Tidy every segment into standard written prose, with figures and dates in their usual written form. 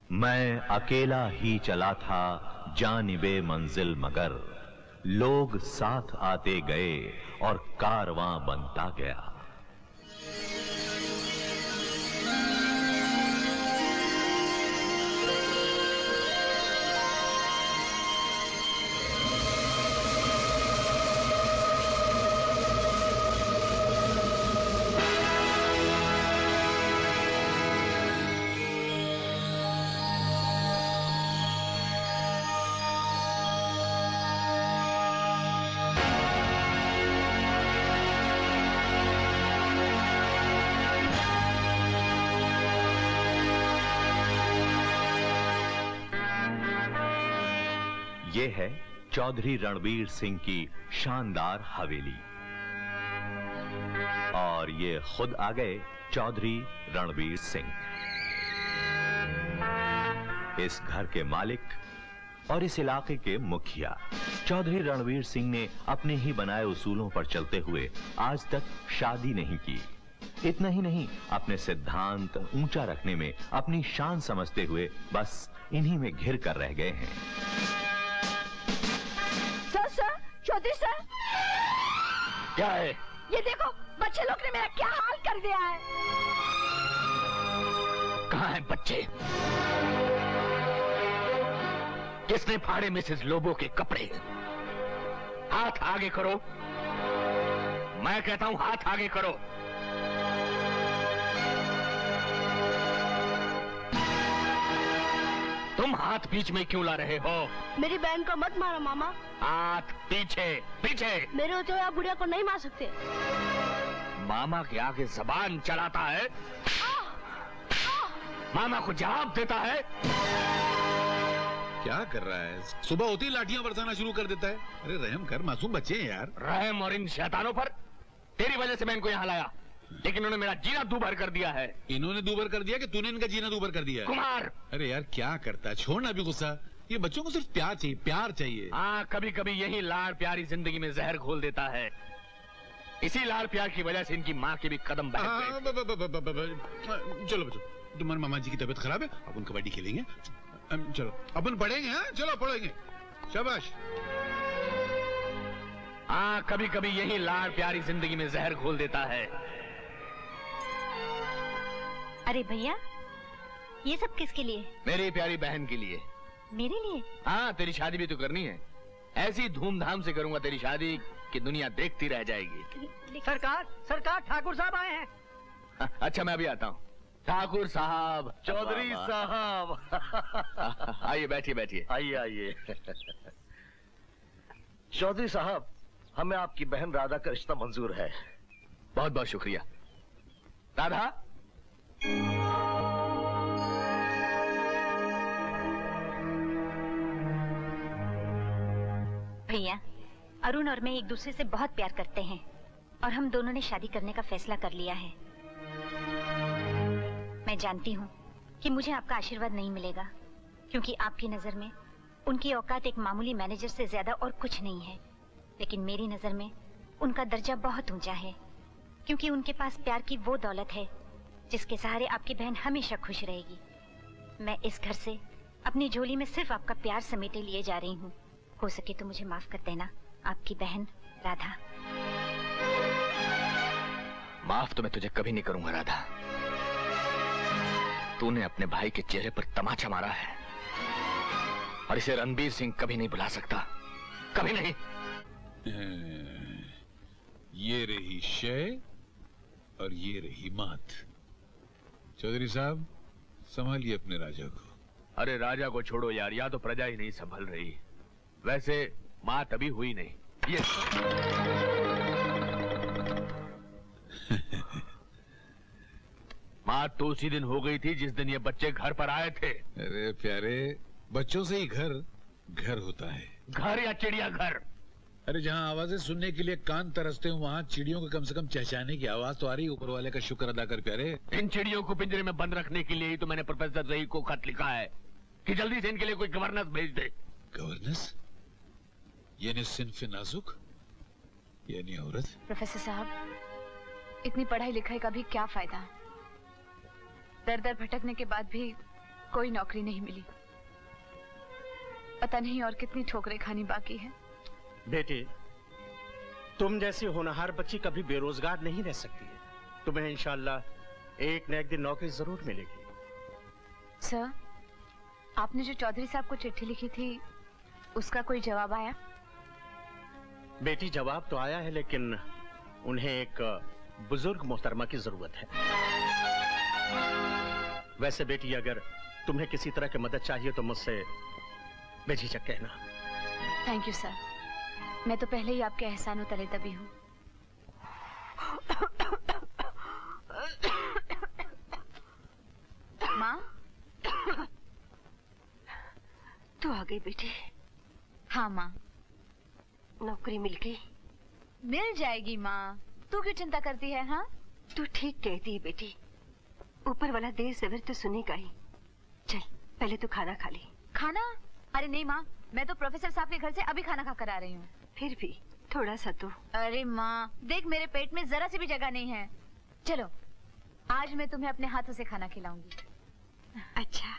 मैं अकेला ही चला था जानिबे मंजिल, मगर लोग साथ आते गए और कारवां बनता गया। ये है चौधरी रणवीर सिंह की शानदार हवेली और ये खुद आ गए चौधरी रणवीर सिंह, इस घर के मालिक और इस इलाके के मुखिया। चौधरी रणवीर सिंह ने अपने ही बनाए उसूलों पर चलते हुए आज तक शादी नहीं की। इतना ही नहीं, अपने सिद्धांत ऊंचा रखने में अपनी शान समझते हुए बस इन्हीं में घिर कर रह गए हैं। सर, चौधरी सर, क्या है? ये देखो, बच्चे लोग ने मेरा क्या हाल कर दिया है। कहाँ हैं बच्चे? किसने फाड़े मिसेस लोबो के कपड़े? हाथ आगे करो, मैं कहता हूं हाथ आगे करो। तुम हाथ बीच में क्यों ला रहे हो? मेरी बहन को मत मारो मामा। हाथ पीछे पीछे। मेरे होते हुए आप बुढ़िया को नहीं मार सकते। मामा के आगे जबान चलाता है, मामा को जवाब देता है। क्या कर रहा है? सुबह होती ही लाठियां बरसाना शुरू कर देता है। अरे रहम कर, मासूम बच्चे हैं यार। रहम और इन शैतानों पर? तेरी वजह से मैं इनको यहाँ लाया, लेकिन उन्होंने मेरा जीना दूभर कर दिया है। इन्होंने दूभर कर दिया कि तूने इनका जीना दूभर कर दिया? कुमार! अरे यार क्या करता है, छोड़ना भी गुस्सा। ये बच्चों को सिर्फ प्यार चाहिए, प्यार चाहिए। हाँ, कभी कभी यही लाड़ प्यारी जिंदगी में जहर घोल देता है। इसी लाड़ प्यार की वजह से इनकी माँ के भी कदम बहक गए। चलो बच्चों, तुम्हारे मामा जी की तबीयत खराब है, अपन कबड्डी खेलेंगे। चलो अपन पढ़ेंगे। हाँ चलो पढ़ेंगे, शाबाश। हाँ, कभी कभी यही लाड़ प्यारी जिंदगी में जहर घोल देता है। अरे भैया, ये सब किसके लिए? मेरी प्यारी बहन के लिए। मेरे लिए? हाँ, तेरी शादी भी तो करनी है। ऐसी धूमधाम से करूंगा तेरी शादी कि दुनिया देखती रह जाएगी। सरकार ठाकुर साहब आए हैं। अच्छा, मैं अभी आता हूँ। ठाकुर साहब, चौधरी साहब, आइए बैठिए बैठिए। आइए आइए। चौधरी साहब, हमें आपकी बहन राधा का रिश्ता मंजूर है। बहुत बहुत शुक्रिया। राधा, भैया, अरुण और मैं एक दूसरे से बहुत प्यार करते हैं और हम दोनों ने शादी करने का फैसला कर लिया है। मैं जानती हूँ कि मुझे आपका आशीर्वाद नहीं मिलेगा, क्योंकि आपकी नजर में उनकी औकात एक मामूली मैनेजर से ज्यादा और कुछ नहीं है। लेकिन मेरी नजर में उनका दर्जा बहुत ऊंचा है, क्योंकि उनके पास प्यार की वो दौलत है जिसके सहारे आपकी बहन हमेशा खुश रहेगी। मैं इस घर से अपनी झोली में सिर्फ आपका प्यार समेटे लिए जा रही हूँ। हो सके तो मुझे माफ कर देना, आपकी बहन राधा। माफ तो मैं तुझे कभी नहीं करूंगा राधा। तूने अपने भाई के चेहरे पर तमाचा मारा है और इसे रणबीर सिंह कभी नहीं भुला सकता, कभी नहीं। ये रही शय और ये रही मात। चौधरी साहब, संभालिए अपने राजा को। अरे राजा को छोड़ो यार, या तो प्रजा ही नहीं संभल रही। वैसे मात अभी हुई नहीं। ये मात तो उसी दिन हो गई थी जिस दिन ये बच्चे घर पर आए थे। अरे प्यारे, बच्चों से ही घर घर होता है। घर या चिड़िया घर? अरे जहाँ आवाजें सुनने के लिए कान तरसते हो, वहाँ चिड़ियों को कम से कम चहचहाने की आवाज तो आ रही। ऊपर वाले का शुक्र अदा कर प्यारे। इन चिड़ियों को पिंजरे में बंद रखने के लिए ही तो मैंने प्रोफेसर रही को खत लिखा है कि जल्दी से इनके लिए कोई गवर्नेंस भेज दे। गवर्नेंस? यानी सिन्फ नाजुक, यानी औरत। प्रोफेसर साहब, इतनी पढ़ाई लिखाई का भी क्या फायदा? दर दर भटकने के बाद भी कोई नौकरी नहीं मिली। पता नहीं और कितनी ठोकरें खानी बाकी है। बेटे, तुम जैसी होनहार बच्ची कभी बेरोजगार नहीं रह सकती है। तुम्हें इंशाल्लाह एक न एक दिन नौकरी जरूर मिलेगी। सर, आपने जो चौधरी साहब को चिट्ठी लिखी थी उसका कोई जवाब आया? बेटी, जवाब तो आया है, लेकिन उन्हें एक बुजुर्ग मोहतरमा की जरूरत है। वैसे बेटी, अगर तुम्हें किसी तरह की मदद चाहिए तो मुझसे बेझिझक कहना। थैंक यू सर, मैं तो पहले ही आपके एहसान उतरे तभी हूँ। माँ, तू आ गई बेटी? हाँ माँ। नौकरी मिल गई? मिल जाएगी माँ, तू क्यों चिंता करती है? हाँ, तू ठीक कहती है बेटी, ऊपर वाला देर सवेर तो सुनेगा ही। चल पहले तू खाना खा ले। खाना? अरे नहीं माँ, मैं तो प्रोफेसर साहब के घर से अभी खाना खा कर आ रही हूँ। फिर भी थोड़ा सा तो। अरे माँ देख, मेरे पेट में जरा सी भी जगह नहीं है। चलो आज मैं तुम्हें अपने हाथों से खाना खिलाऊंगी। अच्छा,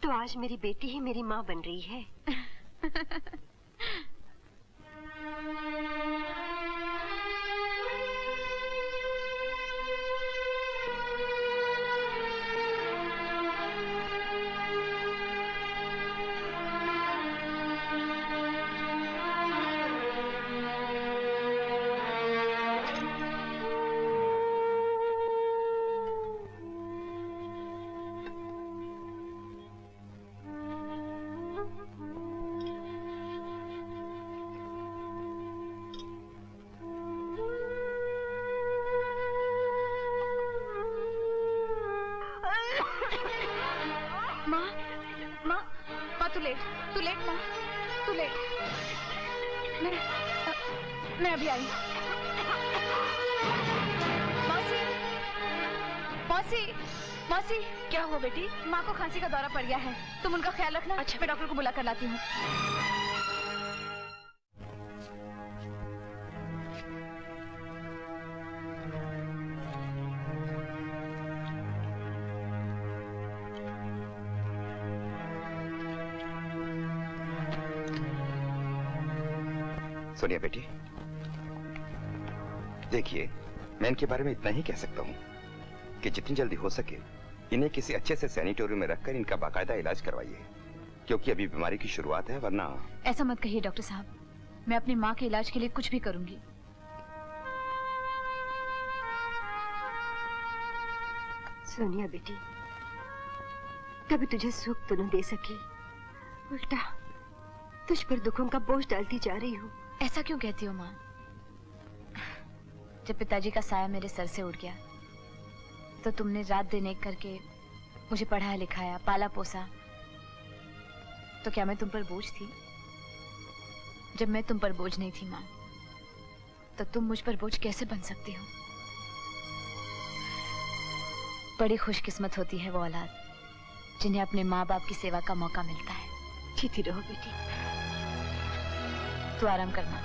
तो आज मेरी बेटी ही मेरी माँ बन रही है। तू लेट माँ, तू लेट। मैं अभी आई। मौसी, मौसी, मौसी। क्या हुआ बेटी? माँ को खांसी का दौरा पड़ गया है, तुम उनका ख्याल रखना। अच्छा, मैं डॉक्टर को बुला कर लाती हूँ। सोनिया बेटी, देखिए, मैं इनके बारे में इतना ही कह सकता हूँ कि जितनी जल्दी हो सके इन्हें किसी अच्छे से सैनिटोरियम में रखकर इनका बाकायदा इलाज करवाइए, क्योंकि अभी बीमारी की शुरुआत है, वरना। ऐसा मत कहिए डॉक्टर साहब, मैं अपनी माँ के इलाज के लिए कुछ भी करूंगी। सोनिया बेटी, कभी तुझे सुख तो न दे सकी, उल्टा तुझ पर दुखों का बोझ डालती जा रही हूँ। ऐसा क्यों कहती हो माँ? जब पिताजी का साया मेरे सर से उड़ गया तो तुमने रात दिन एक करके मुझे पढ़ाया लिखाया, पाला पोसा, तो क्या मैं तुम पर बोझ थी? जब मैं तुम पर बोझ नहीं थी माँ, तो तुम मुझ पर बोझ कैसे बन सकती हो? बड़ी खुशकिस्मत होती है वो औलाद जिन्हें अपने माँ बाप की सेवा का मौका मिलता है। जीती रहो बेटी। तू आराम कर माँ।